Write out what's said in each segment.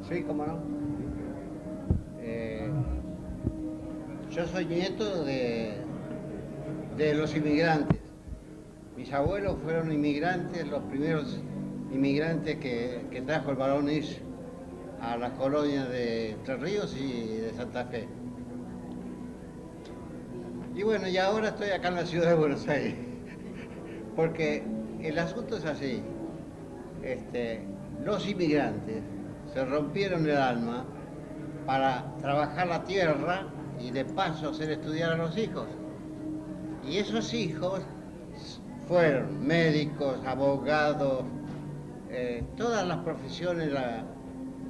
Sí, cómo no. Eh, yo soy nieto de los inmigrantes. Mis abuelos fueron inmigrantes, los primeros inmigrantes que trajo el Barón Is a las colonias de Entre Ríos y de Santa Fe. Y bueno, y ahora estoy acá en la ciudad de Buenos Aires, porque el asunto es así. Este, los inmigrantes se rompieron el alma para trabajar la tierra y de paso hacer estudiar a los hijos. Y esos hijos fueron médicos, abogados, todas las profesiones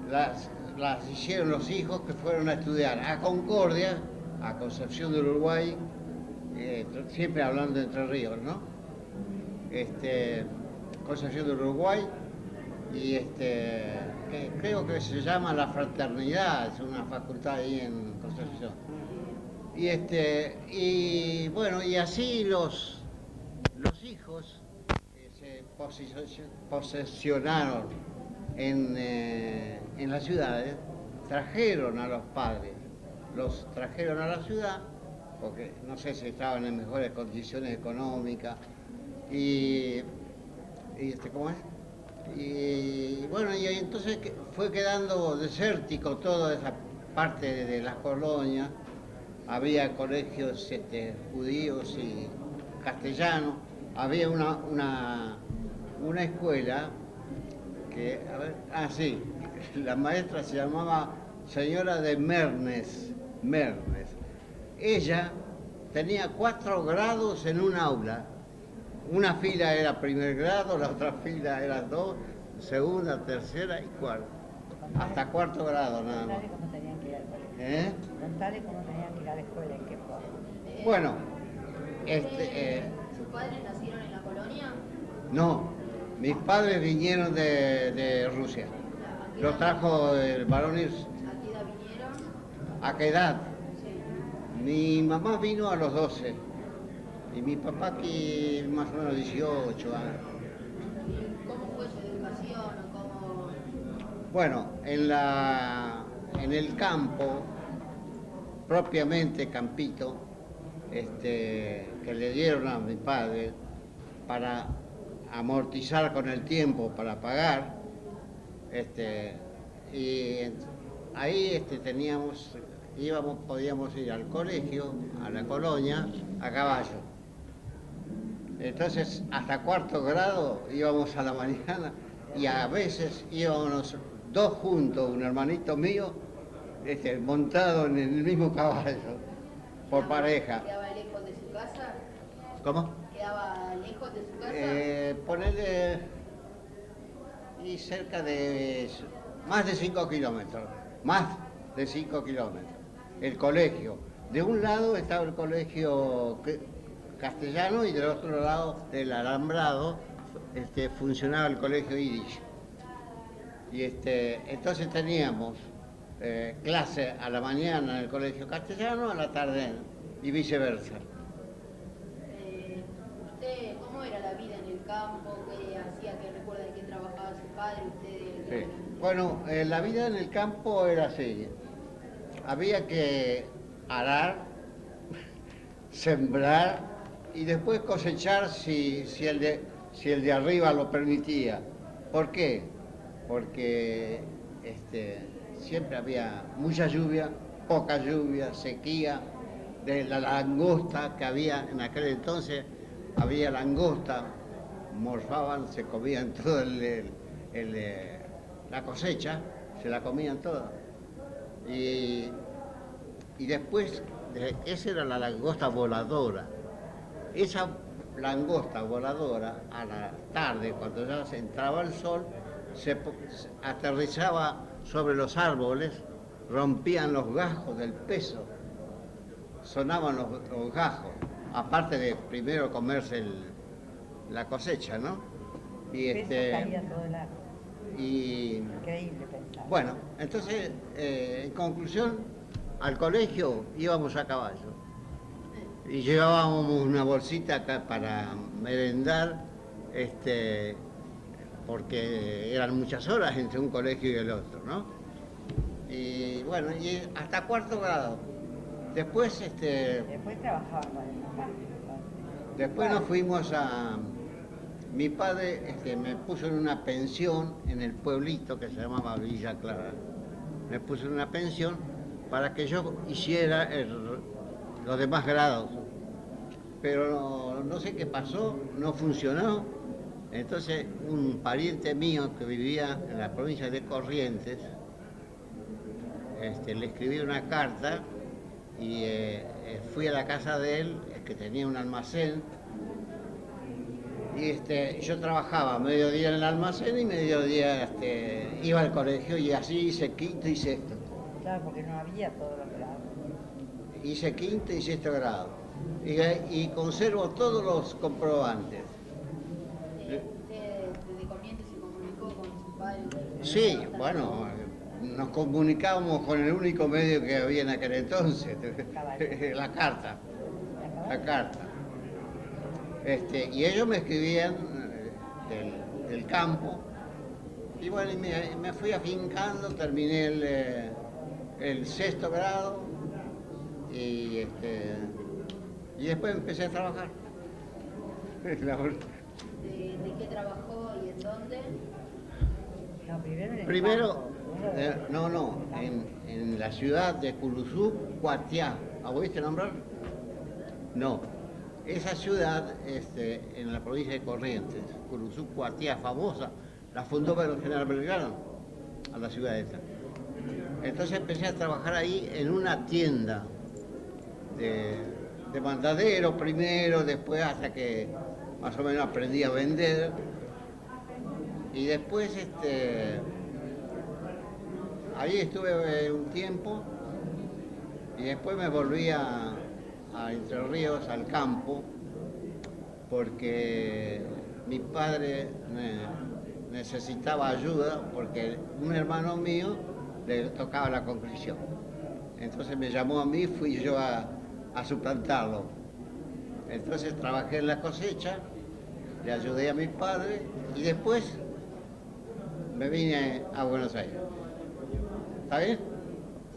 las hicieron los hijos que fueron a estudiar a Concordia, a Concepción del Uruguay, siempre hablando de Entre Ríos, ¿no? Concepción del Uruguay, y que creo que se llama La Fraternidad, es una facultad ahí en Concepción. Y bueno, y así los hijos se posesionaron en las ciudades, trajeron a los padres, los trajeron a la ciudad, porque no sé si estaban en mejores condiciones económicas, y, ¿cómo es? Y bueno, y entonces fue quedando desértico toda esa parte de las colonias. Había colegios judíos y castellanos. Había una escuela que, a ver, sí, la maestra se llamaba señora de Mernes. Ella tenía 4 grados en un aula. Una fila era primer grado, la otra fila era 2, segunda, tercera y cuarta. Hasta cuarto grado nada más. Contale cómo tenían que ir al colegio. Contale cómo tenían que ir a la escuela, en qué forma. Bueno, ¿Sus padres nacieron en la colonia? no, mis padres vinieron de Rusia. Los trajo el Barón Hirsch. ¿A qué edad vinieron? ¿A qué edad? Sí. Mi mamá vino a los 12 y mi papá aquí más o menos 18 años. ¿Cómo fue su educación o cómo...? Bueno, en el campo, propiamente campito, que le dieron a mi padre para amortizar con el tiempo, para pagar, y ahí podíamos ir al colegio, a la colonia, a caballo. Entonces, hasta cuarto grado íbamos a la mañana y a veces íbamos 2 juntos, un hermanito mío, montado en el mismo caballo, por pareja. ¿Quedaba lejos de su casa? ¿Cómo? ¿Quedaba lejos de su casa? Ponerle y cerca de más de 5 kilómetros, más de 5 kilómetros. El colegio. De un lado estaba el colegio castellano y del otro lado del alambrado funcionaba el colegio Yiddish. Y entonces teníamos clase a la mañana en el colegio castellano, a la tarde y viceversa. ¿Usted cómo era la vida en el campo? ¿Qué hacía? ¿Qué recuerda de qué trabajaba su padre? ¿Usted? Sí. Bueno, la vida en el campo era así. Había que arar, sembrar y después cosechar si el de arriba lo permitía. ¿Por qué? Porque siempre había mucha lluvia, poca lluvia, sequía, de la langosta que había en aquel entonces, había langosta, morfaban, se comían todo la cosecha, se la comían toda. Y después, esa era la langosta voladora. Esa langosta voladora, a la tarde, cuando ya se entraba el sol, se aterrizaba sobre los árboles, rompían los gajos del peso, sonaban los gajos, aparte de primero comerse la cosecha, ¿no? Y El peso caía todo el árbol. Increíble pensar. Bueno, entonces, en conclusión, al colegio íbamos a caballo. Y llevábamos una bolsita acá para merendar, porque eran muchas horas entre un colegio y el otro, ¿no? Y bueno, y hasta cuarto grado. Después, Después trabajaba con el papá. después nos fuimos a... Mi padre me puso en una pensión en el pueblito que se llamaba Villa Clara. Me puso en una pensión para que yo hiciera los demás grados. Pero no sé qué pasó, no funcionó. Entonces un pariente mío que vivía en la provincia de Corrientes, le escribí una carta y fui a la casa de él, que tenía un almacén, y yo trabajaba mediodía en el almacén y mediodía iba al colegio, y así hice quinto y sexto. Claro, porque no había todos los grados. Hice quinto y sexto grado y conservo todos los comprobantes. ¿Usted desde Corrientes se comunicó con su padre? Sí, bueno, nos comunicábamos con el único medio que había en aquel entonces, la carta. La carta. Y ellos me escribían del campo, y bueno, y me fui afincando, terminé el sexto grado, y después empecé a trabajar. ¿De qué trabajó y en dónde? No, primero en el Primero, campo. en la ciudad de Curuzú, Cuatiá. ¿Oíste nombrar? No. Esa ciudad, en la provincia de Corrientes, Curuzú, Cuatiá, famosa, la fundó el general Belgrano, a la ciudad esta. Entonces empecé a trabajar ahí en una tienda de mandadero primero, después hasta que más o menos aprendí a vender. Y después, ahí estuve un tiempo y después me volví a Entre Ríos, al campo, porque mi padre necesitaba ayuda porque un hermano mío le tocaba la concreción. Entonces me llamó a mí, fui yo a suplantarlo. Entonces trabajé en la cosecha, le ayudé a mi padre y después me vine a Buenos Aires. ¿Está bien?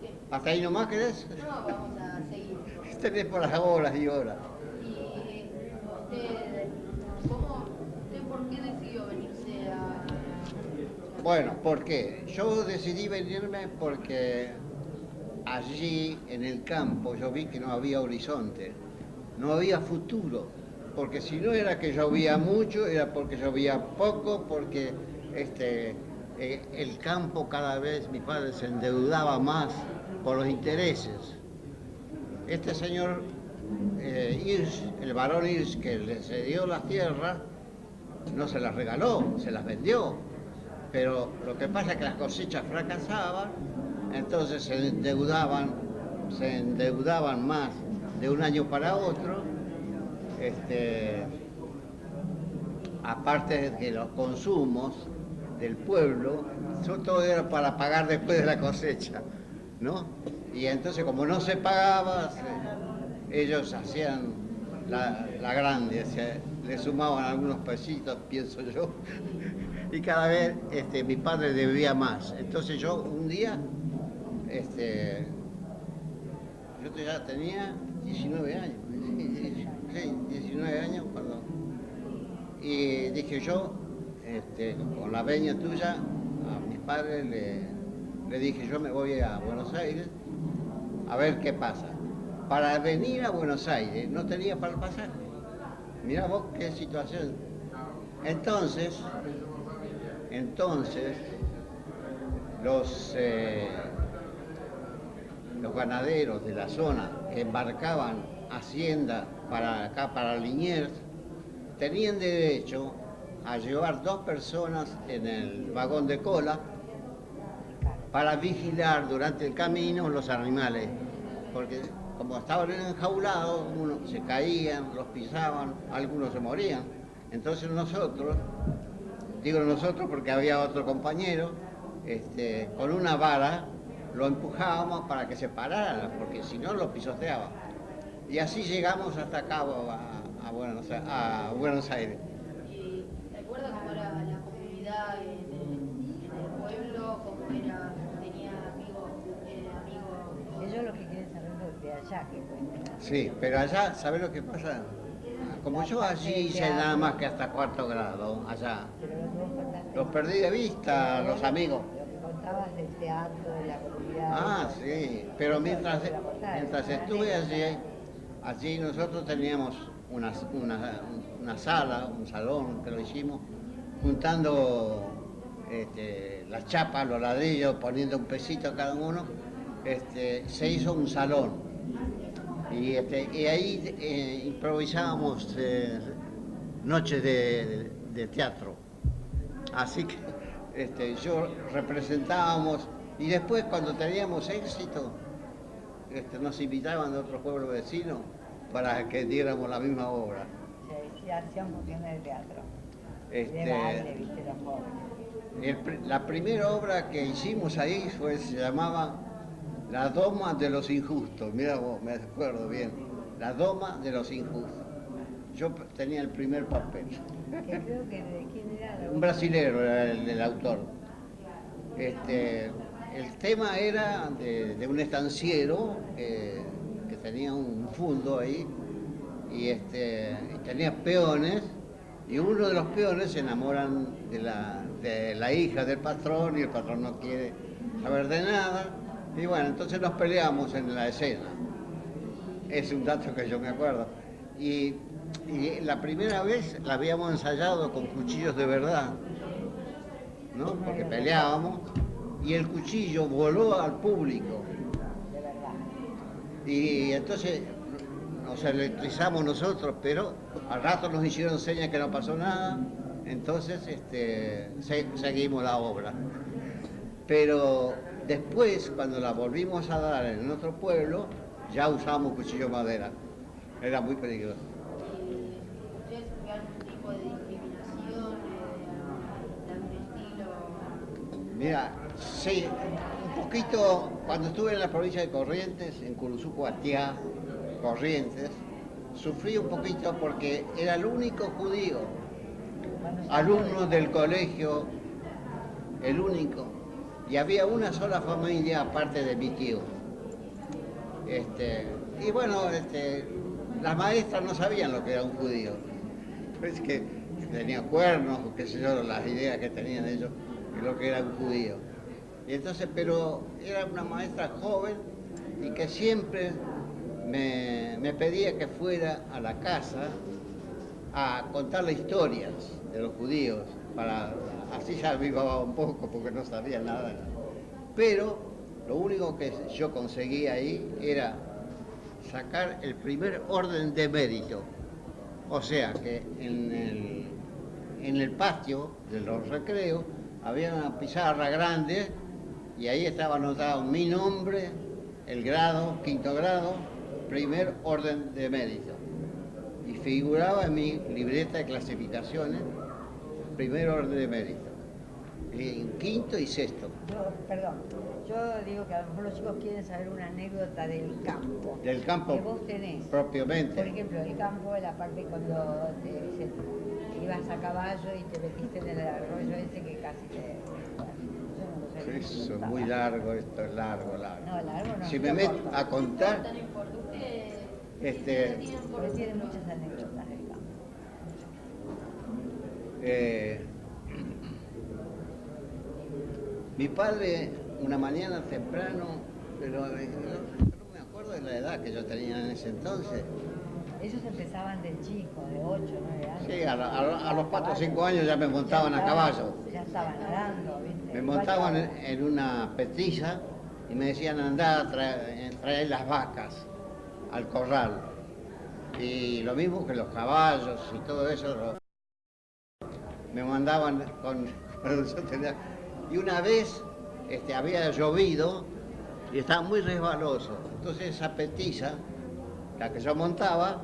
Sí. ¿Hasta ahí nomás querés? No, vamos a seguir. Tenés por las horas y horas. ¿Y usted por qué decidió venirse a... Bueno, ¿por qué? Yo decidí venirme porque allí en el campo yo vi que no había horizonte, no había futuro, porque si no era que llovía mucho, era porque llovía poco, porque el campo cada vez, mi padre se endeudaba más por los intereses. Este señor Hirsch, el barón Hirsch, que le cedió las tierras, no se las regaló, se las vendió. Pero lo que pasa es que las cosechas fracasaban, entonces se endeudaban más de un año para otro. Aparte de que los consumos del pueblo, todo era para pagar después de la cosecha, ¿no? Y entonces como no se pagaba, ellos hacían la grande, le sumaban algunos pesitos, pienso yo, y cada vez mi padre debía más. Entonces yo un día, yo ya tenía 19 años, sí, 19 años, perdón. Y dije yo, con la veña tuya, a mis padres le dije, yo me voy a Buenos Aires a ver qué pasa. Para venir a Buenos Aires no tenía para el pasaje. Mirá vos qué situación. Entonces los ganaderos de la zona que embarcaban hacienda para acá, para Liniers, tenían derecho a llevar 2 personas en el vagón de cola para vigilar durante el camino los animales, porque como estaban enjaulados, unos se caían, los pisaban, algunos se morían. Entonces nosotros, digo nosotros porque había otro compañero, con una vara lo empujábamos para que se parara, porque si no lo pisoteaba. Y así llegamos hasta acá a Buenos Aires. ¿Y recuerda cómo era la comunidad en el pueblo? ¿Cómo era? ¿Tenía amigos que cuenten. Sí, pero allá, ¿sabes lo que pasa? Como yo allí hice nada más que hasta cuarto grado, allá, Pero lo que vos contaste. los perdí de vista, los amigos. Lo que contabas del teatro, de la comunidad. Ah, sí, pero mientras estuve allí nosotros teníamos una sala, un salón que lo hicimos, juntando las chapas, los ladrillos, poniendo un pesito cada uno, se hizo un salón. Y ahí improvisábamos noches de teatro. Así que yo representábamos y después cuando teníamos éxito nos invitaban de otros pueblos vecinos para que diéramos la misma obra. Sí, hacían funciones de teatro. Este, De baile, viste, los jóvenes. La primera obra que hicimos ahí se llamaba La Doma de los Injustos. Mira vos, me acuerdo bien. La Doma de los Injustos. Yo tenía el primer papel. Que creo que de quién era. Un brasilero era el autor. El tema era de un estanciero que tenía un fundo ahí y tenía peones y uno de los peones se enamoran de la hija del patrón y el patrón no quiere saber de nada y bueno, entonces nos peleamos en la escena. Es un dato que yo me acuerdo. Y la primera vez la habíamos ensayado con cuchillos de verdad, ¿no? Porque peleábamos y el cuchillo voló al público. De verdad. Y entonces nos electrizamos nosotros, pero al rato nos hicieron señas que no pasó nada, entonces seguimos la obra. Pero después, cuando la volvimos a dar en otro pueblo, ya usábamos cuchillo de madera. Era muy peligroso. ¿Ustedes sufrieron algún tipo de discriminación de algún estilo? Mira, sí, un poquito, cuando estuve en la provincia de Corrientes, en Curuzú, Atiá, Corrientes, sufrí un poquito porque era el único judío, alumno del colegio, el único, y había una sola familia aparte de mi tío. Y bueno, las maestras no sabían lo que era un judío, es que tenía cuernos, qué sé yo, las ideas que tenían ellos de lo que era un judío. Y entonces, pero era una maestra joven y que siempre me pedía que fuera a la casa a contarle historias de los judíos, así ya avivaba un poco porque no sabía nada. Pero lo único que yo conseguía ahí era sacar el primer orden de mérito. O sea que en el patio de los recreos había una pizarra grande y ahí estaba anotado mi nombre, el grado, quinto grado, primer orden de mérito. Y figuraba en mi libreta de clasificaciones, primer orden de mérito. En quinto y sexto. Yo digo que a lo mejor los chicos quieren saber una anécdota del campo. Del campo que vos tenés. propiamente. Por ejemplo, el campo es la parte cuando ibas a caballo y te metiste en el arroyo ese que casi te... Yo no lo sé. Eso es muy largo, esto es largo. No, largo no. Si me meto a contar, No importa, ustedes Pero tienen muchas anécdotas del campo. Mi padre, una mañana temprano, pero no me acuerdo de la edad que yo tenía en ese entonces. Ellos empezaban de chicos, de 8, 9 años. Sí, a los 4 o 5 años ya me montaban a caballo. Ya estaban nadando, ¿viste? Me montaban en una petiza y me decían andar a traer las vacas al corral. Y lo mismo que los caballos y todo eso, me mandaban cuando yo tenía... Y una vez había llovido y estaba muy resbaloso. Entonces esa petiza, la que yo montaba,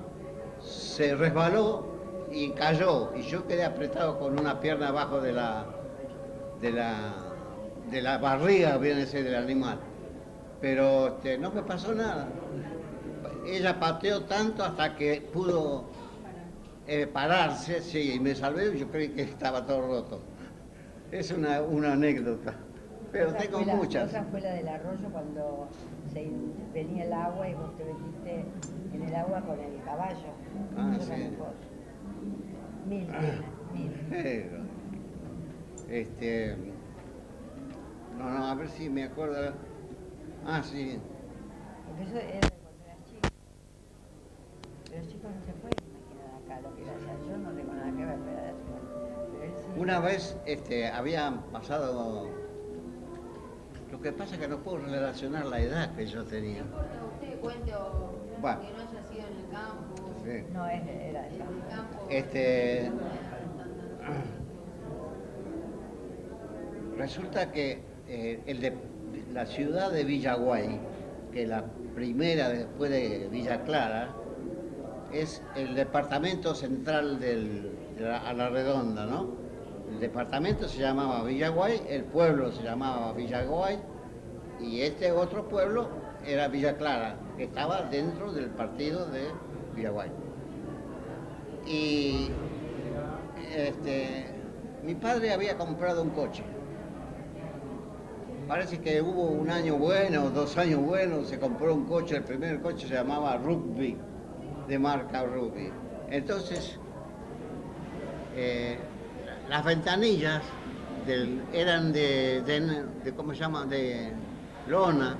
se resbaló y cayó. Y yo quedé apretado con una pierna abajo de la barriga, viene a ser del animal. Pero no me pasó nada. Ella pateó tanto hasta que pudo pararse, sí, y me salvé. Yo creí que estaba todo roto. Es una anécdota. Pero Otra tengo fue muchas. otra fue la del arroyo cuando venía el agua y vos te metiste en el agua con el caballo. Ah, Eso sí. también fue otra. Mil, mil. Pero, este, no, a ver si me acuerdo. Ah, sí. Porque eso era de cuando eras chico. Pero los chicos no se pueden imaginar acá lo que era allá. Yo no tengo nada que ver, pero él sí. Una vez habían pasado. Lo que pasa es que no puedo relacionar la edad que yo No tenía. importa, usted cuente o Bueno. que no haya sido en el campo. Sí. No, era allá. En el campo. Este, Resulta que la ciudad de Villaguay, que es la primera después de Villa Clara, es el departamento central a la redonda, ¿no? El departamento se llamaba Villaguay, el pueblo se llamaba Villaguay y este otro pueblo era Villa Clara, que estaba dentro del partido de Villaguay. Y mi padre había comprado un coche. Parece que hubo un año bueno, 2 años buenos, se compró un coche, el primer coche se llamaba Rugby, de marca Rugby. Entonces, las ventanillas eran ¿cómo se llama?, de lona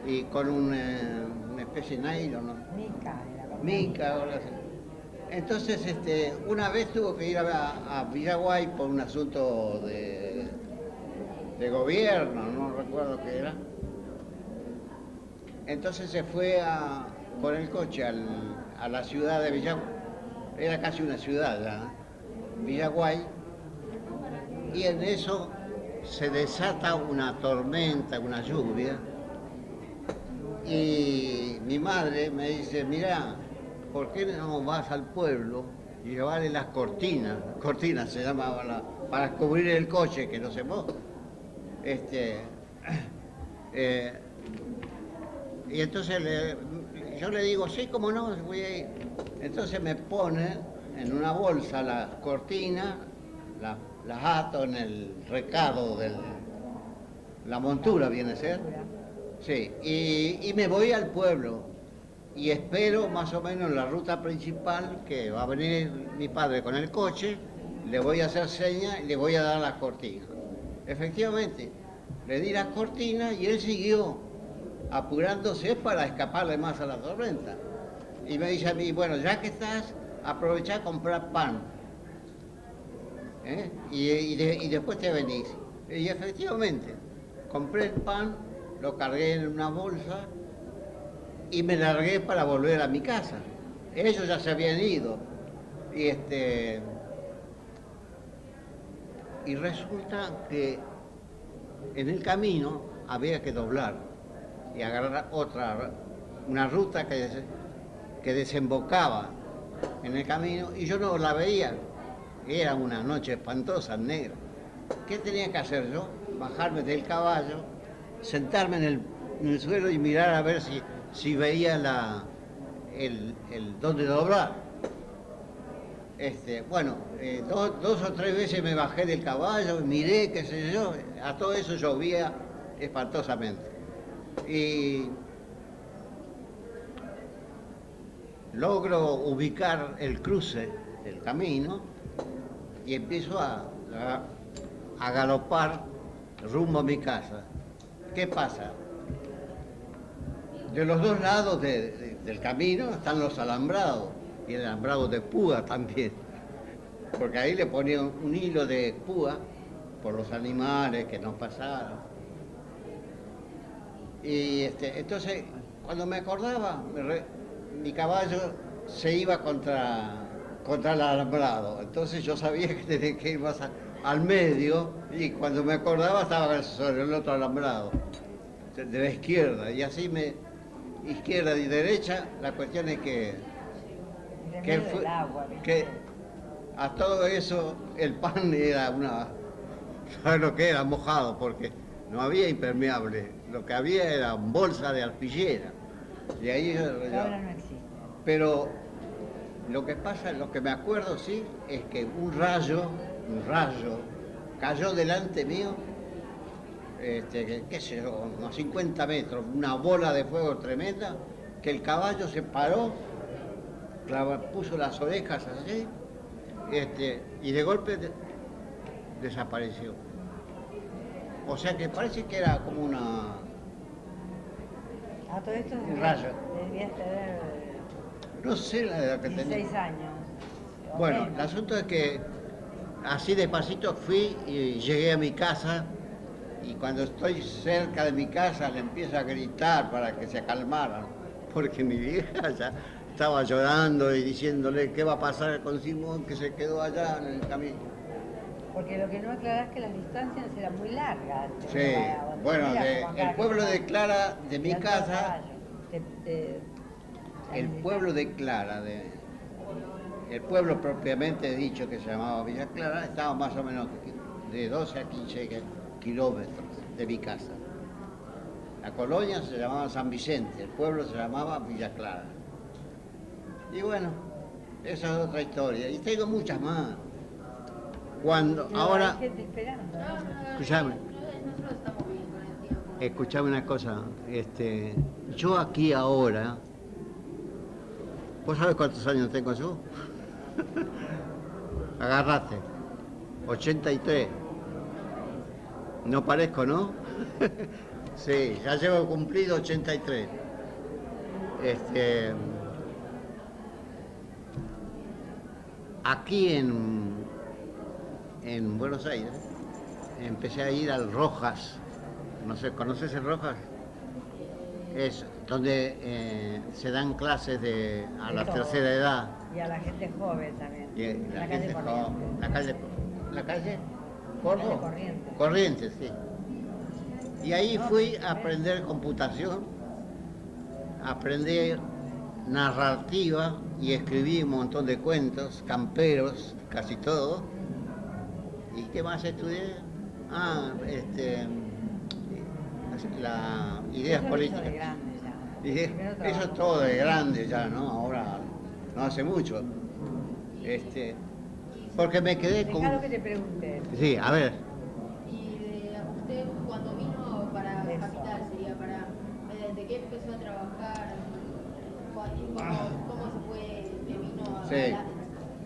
y con una especie de nylon, ¿no? Mica era. Mica o algo así. Entonces, una vez tuvo que ir a Villaguay por un asunto de gobierno, no recuerdo qué era. Entonces se fue con el coche a la ciudad de Villaguay, era casi una ciudad ya, ¿no? Villaguay, y en eso se desata una tormenta, una lluvia, y mi madre me dice, mirá, ¿por qué no vas al pueblo y llevarle las cortinas se llamaban, para cubrir el coche, que no se moja? Y entonces yo le digo, sí, cómo no, voy a ir. Entonces me pone en una bolsa las cortinas, las ato en el recado la montura, viene a ser. Sí, y me voy al pueblo y espero más o menos en la ruta principal que va a venir mi padre con el coche, le voy a hacer señas y le voy a dar las cortinas. Efectivamente, le di las cortinas y él siguió apurándose para escaparle más a la tormenta. Y me dice a mí, bueno, ya que estás, aprovecha a comprar pan. Y después te venís. Y efectivamente, compré el pan, lo cargué en una bolsa y me largué para volver a mi casa. Ellos ya se habían ido. Y resulta que en el camino había que doblar y agarrar una ruta que desembocaba en el camino y yo no la veía. Era una noche espantosa, negra. ¿Qué tenía que hacer yo? Bajarme del caballo, sentarme en el suelo y mirar a ver si veía dónde doblar. Bueno, dos o tres veces me bajé del caballo, miré, qué sé yo, a todo eso llovía espantosamente. Y logro ubicar el cruce del camino y empiezo a galopar rumbo a mi casa. ¿Qué pasa? De los dos lados del camino están los alambrados y el alambrado de púa también, porque ahí le ponían un hilo de púa por los animales que nos pasaron. Y entonces, cuando me acordaba, mi caballo se iba contra el alambrado, entonces yo sabía que tenía que ir más al medio y cuando me acordaba estaba sobre el otro alambrado, de la izquierda, y así izquierda y derecha, la cuestión es que a todo eso el pan era ¿sabes lo que era? Mojado, porque no había impermeable, lo que había era bolsa de alpillera. Y ahí ahora no existe. Pero lo que pasa, lo que me acuerdo sí, es que un rayo cayó delante mío qué sé yo, unos 50 metros, una bola de fuego tremenda, que el caballo se paró, puso las orejas así, y de golpe desapareció. O sea que parece que era como A todo esto un rayo. debías tener No sé la edad que 16 tenía. años. o Bueno, menos. el asunto es que así despacito fui y llegué a mi casa, y cuando estoy cerca de mi casa le empiezo a gritar para que se calmaran, porque mi vieja ya estaba llorando y diciéndole qué va a pasar con Simón, que se quedó allá en el camino. Porque lo que no aclarás es que las distancias eran muy largas. Sí, bueno, el pueblo de Clara, de mi Alto casa, caballo. el pueblo de Clara, el pueblo propiamente dicho que se llamaba Villa Clara, estaba más o menos de 12 a 15 kilómetros de mi casa. La colonia se llamaba San Vicente, el pueblo se llamaba Villa Clara. Y bueno, esa es otra historia. Y tengo muchas más. Cuando, No, ahora, hay gente esperando. escuchame. Nosotros estamos bien con el tiempo. Escuchame una cosa, yo aquí ahora, ¿vos sabés cuántos años tengo yo? Agarrate, 83. No parezco, ¿no? Sí, ya llevo cumplido 83. Aquí en Buenos Aires empecé a ir al Rojas. No sé, ¿conoces el Rojas? Es donde se dan clases a la todo. tercera edad. Y a la gente joven también. Y la calle Corrientes. La calle Calle Corrientes. Corrientes, sí. Y ahí No, fui sí, a aprender computación, a aprender narrativa y escribí un montón de cuentos, camperos, casi todo. ¿Y qué más estudié? Ideas Eso lo hizo políticas. de grande ya. Y Primero eso trabajó es todo de grande ya, ¿no? Ahora no hace mucho. Porque me quedé con... Dejá lo que te pregunté. Sí, a ver. Y usted cuando vino para Eso. Capital sería para, ¿desde qué empezó a trabajar? ¿Cómo se fue, que vino a Sí.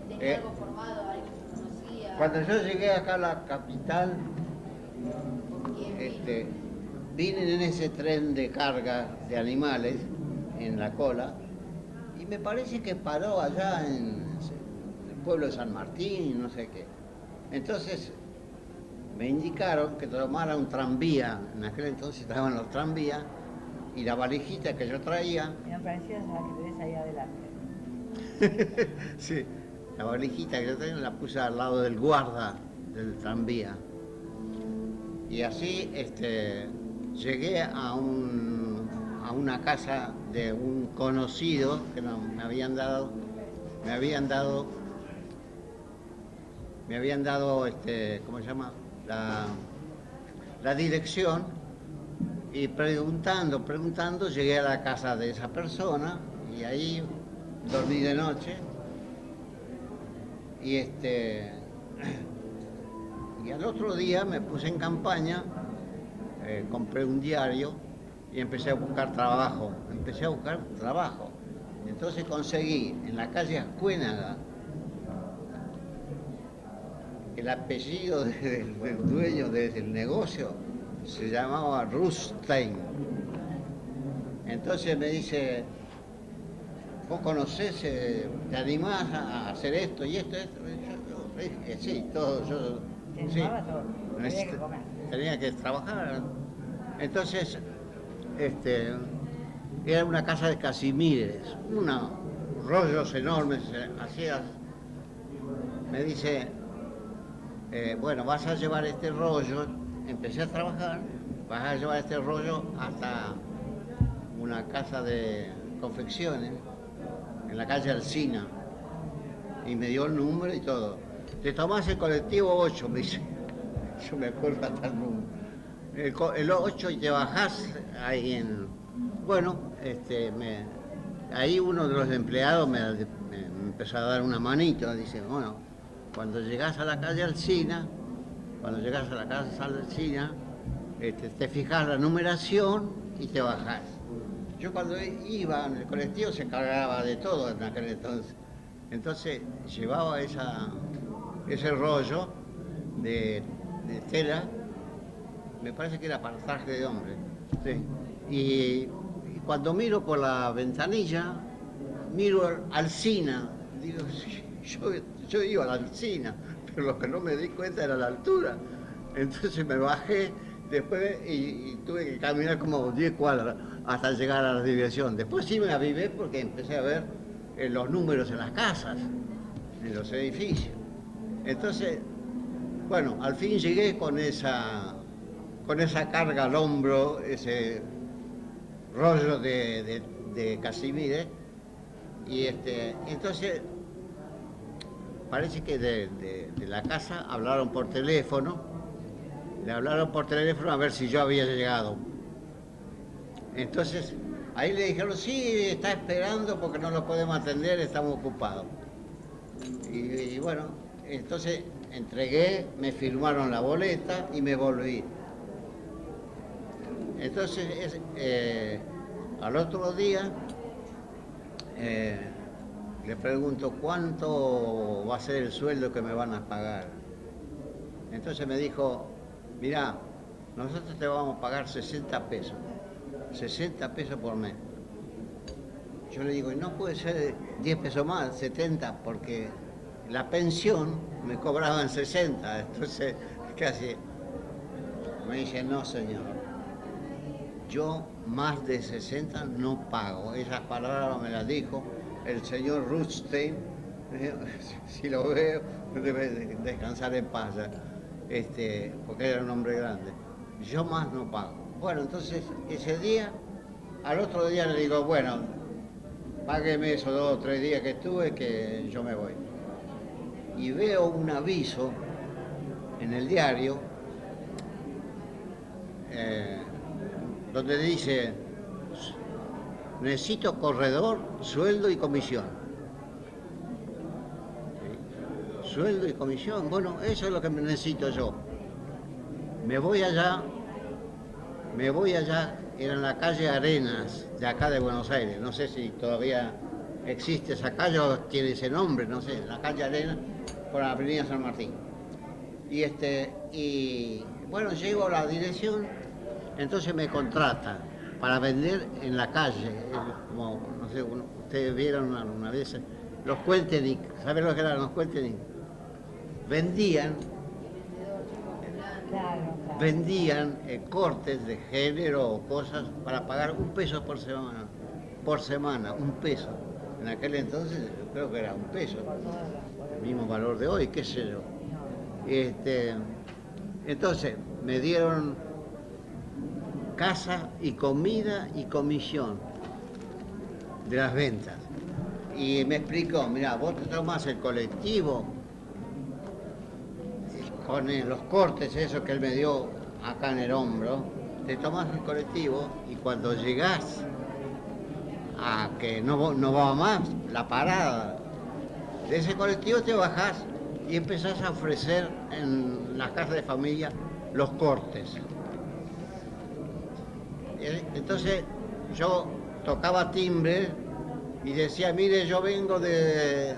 tenía Eh, algo formado, alguien que conocía? Cuando yo llegué acá a la capital, ¿Con quién vino? vine en ese tren de carga de animales en la cola, y me parece que paró allá en el pueblo de San Martín, no sé qué. Entonces me indicaron que tomara un tranvía, en aquel entonces estaban los tranvías, y la valijita que yo traía, Eran parecidas a las que tenés ahí adelante. sí, la valijita que yo traía la puse al lado del guarda del tranvía. Y así llegué a una casa de un conocido que me habían dado, ¿cómo se llama? La dirección, y preguntando, llegué a la casa de esa persona y ahí dormí de noche y y al otro día me puse en campaña, compré un diario y empecé a buscar trabajo. Entonces conseguí en la calle Ascuénaga el apellido del dueño del negocio, se llamaba Rustein. Entonces me dice, ¿vos conocés, te animás a hacer esto y esto? Yo dije, sí, todo, yo... Te Sí, animaba todo. Tenía que comer. tenía que trabajar. Entonces, era una casa de Casimires, unos rollos enormes, hacías. Me dice, bueno, vas a llevar este rollo, empecé a trabajar, vas a llevar este rollo hasta una casa de confecciones en la calle Alsina, y me dio el número y todo. Te tomás el colectivo 8, me dice. Yo me acuerdo hasta el número. El 8 y te bajás ahí en... Bueno, ahí uno de los empleados me empezó a dar una manito. Dice, bueno, cuando llegás a la calle Alsina, te fijas la numeración y te bajás. Yo cuando iba en el colectivo se cargaba de todo en aquel entonces. Entonces llevaba ese rollo de tela, me parece que era para traje de hombre. Sí. Y cuando miro por la ventanilla, miro Alsina. Digo, yo iba a la Alsina, pero lo que no me di cuenta era la altura. Entonces me bajé después y tuve que caminar como 10 cuadras hasta llegar a la dirección. Después sí me avivé porque empecé a ver los números en las casas, en los edificios. Entonces, bueno, al fin llegué con esa carga al hombro, ese rollo de Casimire, y entonces parece que de la casa hablaron por teléfono, le hablaron por teléfono a ver si yo había llegado. Entonces ahí le dijeron, sí, está esperando porque no lo podemos atender, estamos ocupados. Y bueno, entonces entregué, me firmaron la boleta y me volví. Entonces, al otro día, le pregunto, ¿cuánto va a ser el sueldo que me van a pagar? Entonces me dijo, mirá, nosotros te vamos a pagar 60 pesos. 60 pesos por mes. Yo le digo, y no puede ser 10 pesos más, 70, porque la pensión me cobraban 60. Entonces, casi me dice, no señor, yo más de 60 no pago. Esas palabras me las dijo el señor Rutstein. Si lo veo, debe descansar en paz, porque era un hombre grande. Yo más no pago. Bueno, entonces ese día, al otro día le digo, bueno, págueme esos 2 o 3 días que estuve, que yo me voy. Y veo un aviso en el diario donde dice, necesito corredor, sueldo y comisión. ¿Sí? Sueldo y comisión, bueno, eso es lo que necesito yo. Me voy allá, era en la calle Arenas, de acá de Buenos Aires, no sé si todavía existe esa calle o tiene ese nombre, no sé, la calle Arenas, por la avenida San Martín. Y bueno, llego a la dirección, entonces me contratan para vender en la calle, como, no sé, ustedes vieron una vez, los Cueltenic, ¿saben lo que eran los Cueltenic? Vendían cortes de género o cosas para pagar $1 por semana, $1. En aquel entonces creo que era $1, el mismo valor de hoy, qué sé yo. Entonces me dieron casa y comida y comisión de las ventas. Y me explicó, mira, vos te tomás el colectivo con los cortes esos que él me dio acá en el hombro, te tomás el colectivo y cuando llegás a que no va más, la parada de ese colectivo, te bajás y empezás a ofrecer en las casas de familia los cortes. Entonces yo tocaba timbre y decía, mire, yo vengo de...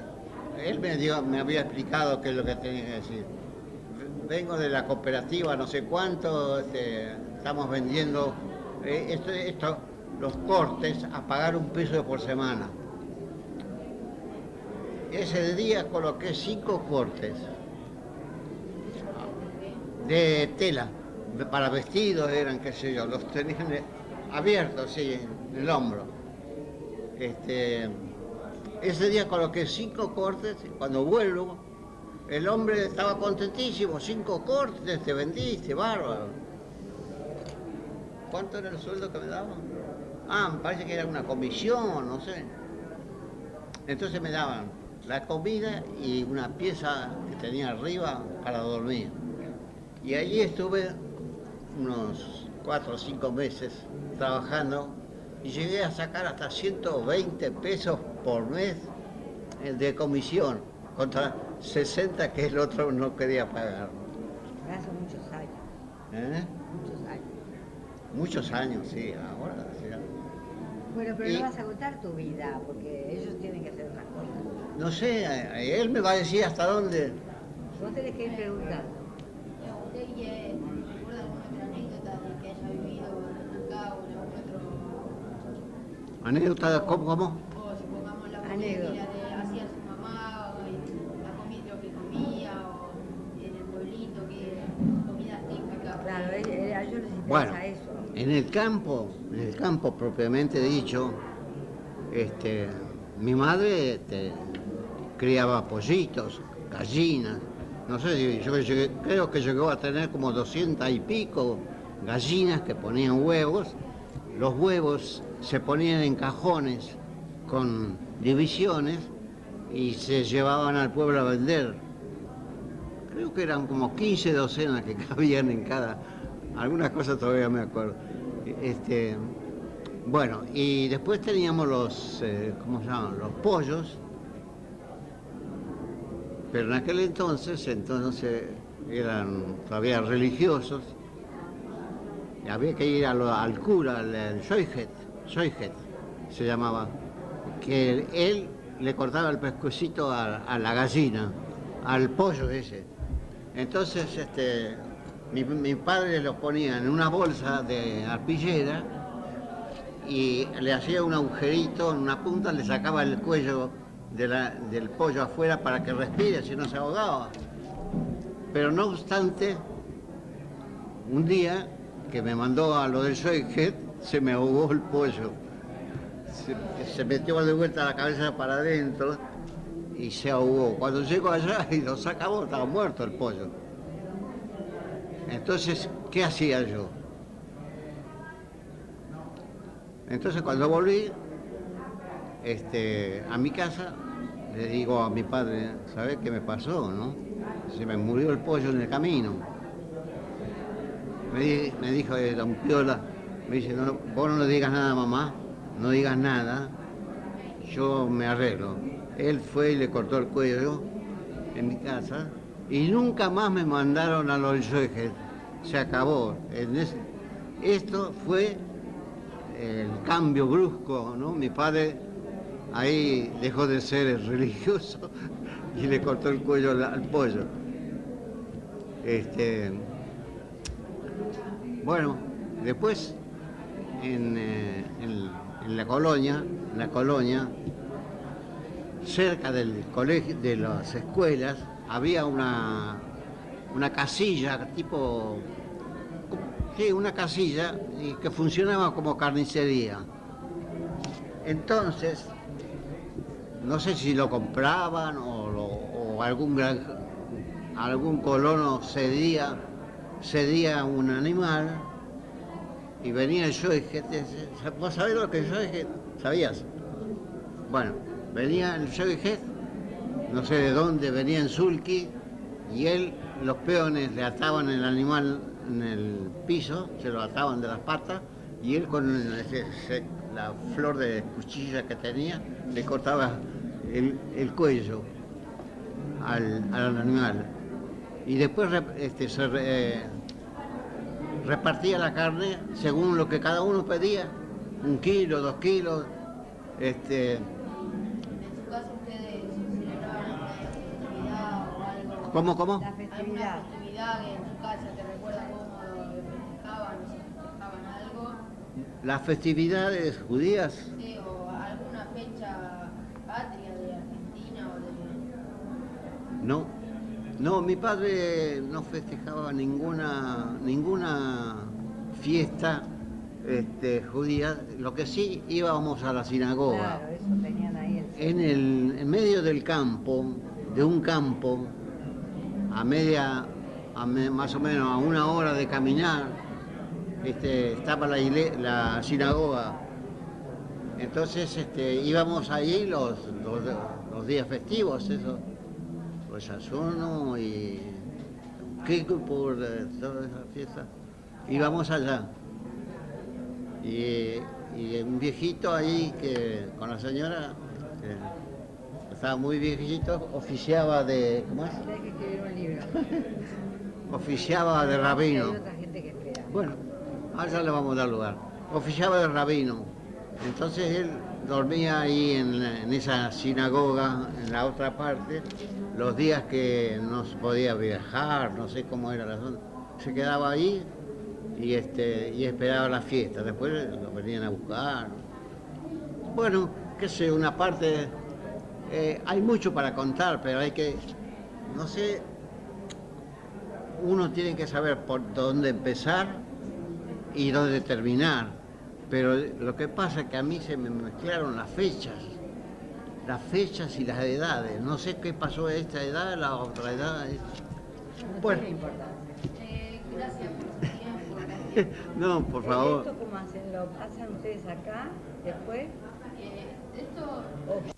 Él me había explicado qué es lo que tenía que decir. Vengo de la cooperativa no sé cuánto, estamos vendiendo los cortes a pagar $1 por semana. Ese día coloqué 5 cortes de tela, para vestidos eran, qué sé yo, los tenían abiertos, sí, en el hombro. Ese día coloqué 5 cortes y cuando vuelvo, el hombre estaba contentísimo, 5 cortes, te vendiste, bárbaro. ¿Cuánto era el sueldo que me daban? Me parece que era una comisión, no sé. Entonces me daban la comida y una pieza que tenía arriba para dormir. Y allí estuve unos 4 o 5 meses trabajando y llegué a sacar hasta 120 pesos por mes de comisión, contra 60 que el otro no quería pagar. Hace muchos años. ¿Eh? Muchos años. muchos años, sí, ahora sí. Bueno, pero Y- no vas a contar tu vida, porque ellos tienen que hacer otras cosas. No sé, él me va a decir hasta dónde. Vos tenés que ir preguntando. ¿Usted recuerda alguna otra anécdota de que haya vivido acá o en algún otro? Anécdota, ¿cómo? O supongamos la comida Anécdota. que hacía su mamá, o la comida lo que comía, o en el pueblito, que comidas típicas. Claro, a ellos les interesa Bueno, eso. en el campo propiamente dicho, mi madre criaba pollitos, gallinas, no sé, creo que llegó a tener como 200 y pico gallinas que ponían huevos. Los huevos se ponían en cajones con divisiones y se llevaban al pueblo a vender. Creo que eran como 15 docenas que cabían en cada. Algunas cosas todavía me acuerdo. Bueno, y después teníamos ¿cómo se llaman? Los pollos. Pero en aquel entonces eran todavía religiosos. Y había que ir al cura, al Shoijet se llamaba, que él le cortaba el pescuecito a la gallina, al pollo ese. Entonces mi padre los ponía en una bolsa de arpillera y le hacía un agujerito en una punta, le sacaba el cuello del pollo afuera para que respire, si no se ahogaba. Pero no obstante, un día que me mandó a lo del Shoijet, se me ahogó el pollo. Se metió de vuelta la cabeza para adentro y se ahogó. Cuando llego allá y lo sacamos, estaba muerto el pollo. Entonces, ¿qué hacía yo? Entonces, cuando volví a mi casa, le digo a mi padre, ¿sabes qué me pasó, no? Se me murió el pollo en el camino. Me dijo don Piola, me dice, no, vos no le digas nada a mamá, no digas nada, yo me arreglo. Él fue y le cortó el cuello en mi casa y nunca más me mandaron a los Shoijet. Se acabó. Esto fue el cambio brusco, ¿no? Mi padre ahí dejó de ser religioso y le cortó el cuello al pollo. Bueno, después en la colonia, cerca del colegio, de las escuelas, había una casilla, una casilla y que funcionaba como carnicería. Entonces, no sé si lo compraban o algún colono cedía un animal y venía el Shoijet. ¿Vos sabés lo que es el Shoijet? ¿Sabías? Bueno, venía el Shoijet, no sé de dónde, venía en sulky y los peones le ataban el animal en el piso, se lo ataban de las patas y él con la flor de cuchilla que tenía le cortaba el cuello al animal. Y después repartía la carne según lo que cada uno pedía, 1 kilo, 2 kilos. En su caso ustedes celebraban alguna festividad o algo. ¿Cómo? La ¿Alguna festividad. festividad que en su casa te recuerda cómo festejaban o si festejaban algo? Las festividades judías, Sí, o alguna fecha patria de Argentina o de... no, mi padre no festejaba ninguna fiesta judía. Lo que sí, íbamos a la sinagoga. Claro, eso tenían ahí En medio del campo, de un campo, más o menos a 1 hora de caminar, estaba la sinagoga. Entonces íbamos ahí los días festivos, eso, Rosh Hashanah y Kippur, todas esas fiestas. Íbamos allá. Y un viejito ahí que con la señora, que estaba muy viejito, oficiaba de. ¿Cómo es? Tenés que escribir un libro. Oficiaba de rabino. Hay otra gente que espera. Bueno, allá le vamos a dar lugar. Oficiaba de rabino. Entonces él dormía ahí en esa sinagoga, en la otra parte, los días que no se podía viajar, no sé cómo era la zona. Se quedaba ahí y esperaba la fiesta. Después lo venían a buscar. Bueno, qué sé, una parte, hay mucho para contar, pero hay que, no sé, uno tiene que saber por dónde empezar y dónde terminar. Pero lo que pasa es que a mí se me mezclaron las fechas y las edades. No sé qué pasó a esta edad, la otra edad. No Bueno, tiene importancia. Gracias por su tiempo. no, por favor. ¿Esto cómo hacen? ¿Lo pasan ustedes acá después? Esto ¿O